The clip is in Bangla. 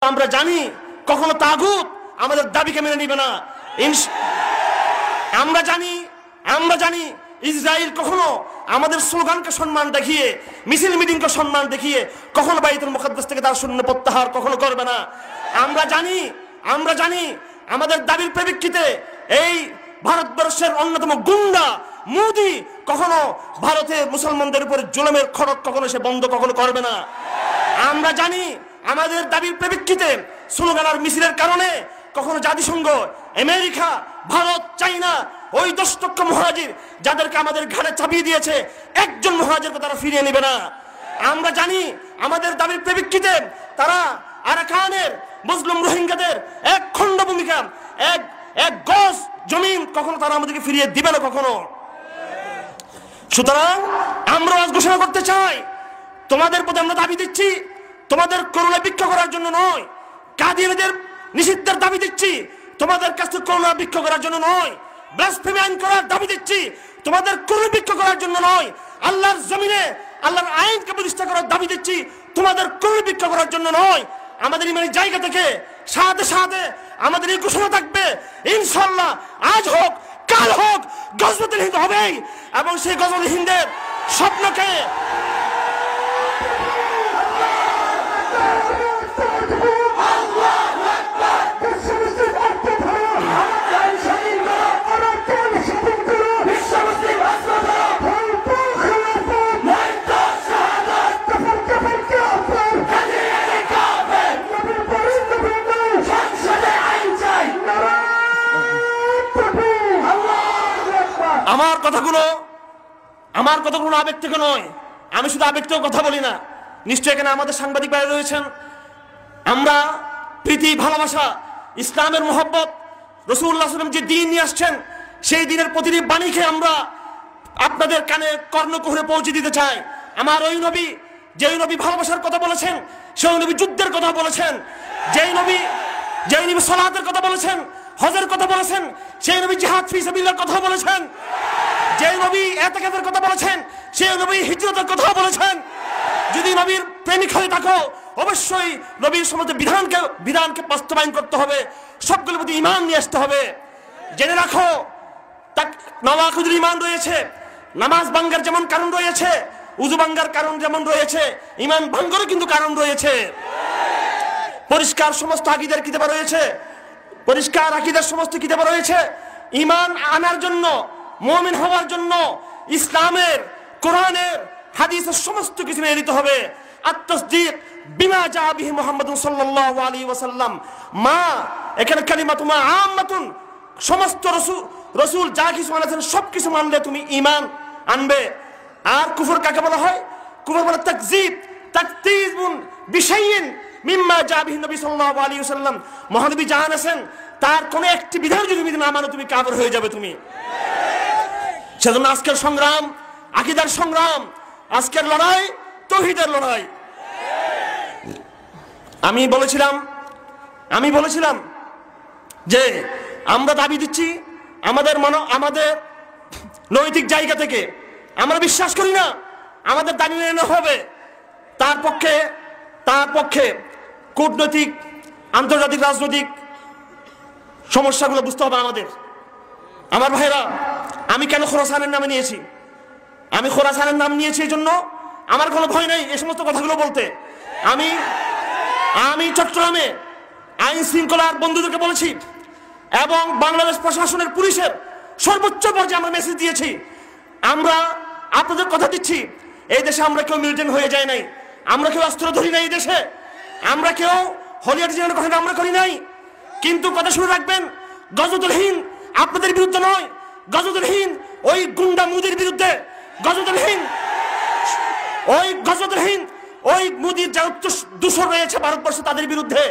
আমরা জানি কখনো তাগুত আমাদের দাবিকে মেনে নিবে না। আমরা জানি ইসরায়েল কখনো আমাদের স্লোগানকে সম্মান দেখিয়ে, মিছিল মিটিংকে সম্মান দেখিয়ে কখনো বাইতুল মুকাদ্দাস থেকে তার শূন্য প্রত্যাহার কখনো করবে না। আমরা জানি আমাদের দাবির প্রেক্ষিতে এই ভারতবর্ষের অন্যতম গুন্ডা মোদি কখনো ভারতে মুসলমানদের উপর জুলুমের খড়ক কখনো সে বন্ধ কখনো করবে না। আমরা জানি আমাদের দাবির প্রেক্ষিতে স্লোগান আর মিছিলের কারণে কখনো জাতিসংঘ, আমেরিকা, ভারত, চাইনা ওই 10 লক্ষ মুহাজির যাদেরকে আমাদের ঘাড়ে চাপিয়ে দিয়েছে, একজন মুহাজিরকে তারা ফিরিয়ে নেবে না। আমরা জানি আমাদের দাবির প্রেক্ষিতে তারা আরাকানের মুসলিম রোহিঙ্গাদের এক খণ্ড ভূমিকা, এক গজ জমিন কখনো তারা আমাদেরকে ফিরিয়ে দিবে না কখনো। সুতরাং আমরা আজ ঘোষণা করতে চাই, তোমাদের প্রতি আমরা দাবি দিচ্ছি, তোমাদের করুণা ভিক্ষা করার জন্য নয়, কাদিয়ানীদের নিষিদ্ধের দাবি দিচ্ছি, তোমাদের কাছে করুণা ভিক্ষা করার জন্য নয়, ব্লাসফেমি আইন করার দাবি দিচ্ছি, তোমাদের করুণা ভিক্ষা করার জন্য নয়, আল্লাহর জমিনে আল্লাহর আইনকে প্রতিষ্ঠা করার দাবি দিচ্ছি, তোমাদের করুণা ভিক্ষা করার জন্য নয়। আমাদের ইমানের জায়গা থেকে সাথে সাথে আমাদের এই ঘোষণা থাকবে, ইনশাআল্লাহ আজ হোক কাল হোক গজওয়াতুল হিন্দ হবেই, এবং সেই গজওয়াতুল হিন্দের স্বপ্নকে আমার কথাগুলো আবেগ থেকে নয়, আমি শুধু আবেগ থেকে কথা বলি না। নিশ্চয় এখানে আমাদের সাংবাদিক ভাই রয়েছেন। আমরা প্রীতি, ভালোবাসা, ইসলামের মোহব্বত, রাসূলুল্লাহ সাল্লাল্লাহু আলাইহি ওয়াসাল্লাম যে দ্বীন নিয়ে আসছেন সেই দ্বীনের প্রতিটি বাণীকে আমরা আপনাদের কানে কর্ণকুহরে পৌঁছে দিতে চাই। আমার ওই নবী, যেই নবী ভালোবাসার কথা বলেছেন, সেই নবী যুদ্ধের কথা বলেছেন, যেই নবী সালাতের কথা বলেছেন, হজের কথা বলেছেন, সেই নবী জিহাদ ফি সাবিলিল্লাহর কথা বলেছেন, যে নবী ইতিকাফের কথা বলেছেন, সেই নবী হিজরতের কথা বলেছেন। যদি নবীর প্রেমিক হয়ে থাকো, অবশ্যই নবীর সমস্ত বিধানকে বাস্তবায়ন করতে হবে, সবগুলোর প্রতি ঈমান নিয়ে আসতে হবে। জেনে রাখো, নওয়াকিদুল ঈমান রয়েছে, নামাজ ভাঙ্গার যেমন কারণ রয়েছে, উযু ভাঙ্গার কারণ যেমন রয়েছে, ঈমান ভঙ্গেরও কিন্তু কারণ রয়েছে। পরিষ্কার সমস্ত আকীদার কিতাবে রয়েছে, পরিষ্কার আকীদার সমস্ত কিতাবে রয়েছে। ঈমান আনার জন্য, মুমিন হওয়ার জন্য ইসলামের, কোরআনের, হাদিসের সমস্ত কিছু মেনে নিতে হবে। আত-তাসদীক বিমা জা বিহি মুহাম্মাদুন সাল্লাল্লাহু আলাইহি ওয়াসাল্লাম, মা এখানে কালিমাতু মা আম্মাতুন, সমস্ত রাসূল যা কিছু বলেছেন সবকিছু মানলে তুমি ঈমান আনবে। আর কুফর কাকে বলা হয়? কুফর বলে তাকযীব, তাকযীবুন বিশাইইন মিম্মা জা বিহি নবী সাল্লাল্লাহু আলাইহি ওয়াসাল্লাম। মহানবী জানাছেন তার কোন একটি বিধান যদি তুমি না মানো তুমি কাফের হয়ে যাবে তুমি। সেজন্য আজকের সংগ্রাম আকীদার সংগ্রাম, আজকের লড়াই তাওহীদের লড়াই। আমি বলেছিলাম যে আমরা দাবি দিচ্ছি আমাদের নৈতিক জায়গা থেকে, আমরা বিশ্বাস করি না আমাদের দাবি মেনে হবে। তার পক্ষে কূটনৈতিক, আন্তর্জাতিক রাজনৈতিক সমস্যাগুলো বুঝতে হবে আমাদের। আমার ভাইরা, আমি কেন খোরাসানের নামে নিয়েছি? আমি খোরাসানের নাম নিয়েছি এই জন্য আমার কোনো ভয় নেই এই সমস্ত কথাগুলো বলতে। আমি চট্টগ্রামে আইন শৃঙ্খলার বন্ধুদেরকে বলেছি এবং বাংলাদেশ প্রশাসনের, পুলিশের সর্বোচ্চ পর্যায়ে আমরা মেসেজ দিয়েছি, আমরা আপনাদের কথা দিচ্ছি, এই দেশে আমরা কেউ মিলিটেন্ট হয়ে যায় নাই, আমরা কেউ অস্ত্র ধরি নাই, এই দেশে আমরা কেউ হলিয়ার কথা আমরা করি নাই। কিন্তু কথা শুনে রাখবেন, গজওয়াতুল হিন্দ আপনাদের বিরুদ্ধে নয়, গজওয়াতুল হিন্দ ওই গুন্ডা মুদির বিরুদ্ধে, গজওয়াতুল হিন্দ ওই মুদির যা দূষণ রয়েছে ভারতবর্ষে তাদের বিরুদ্ধে।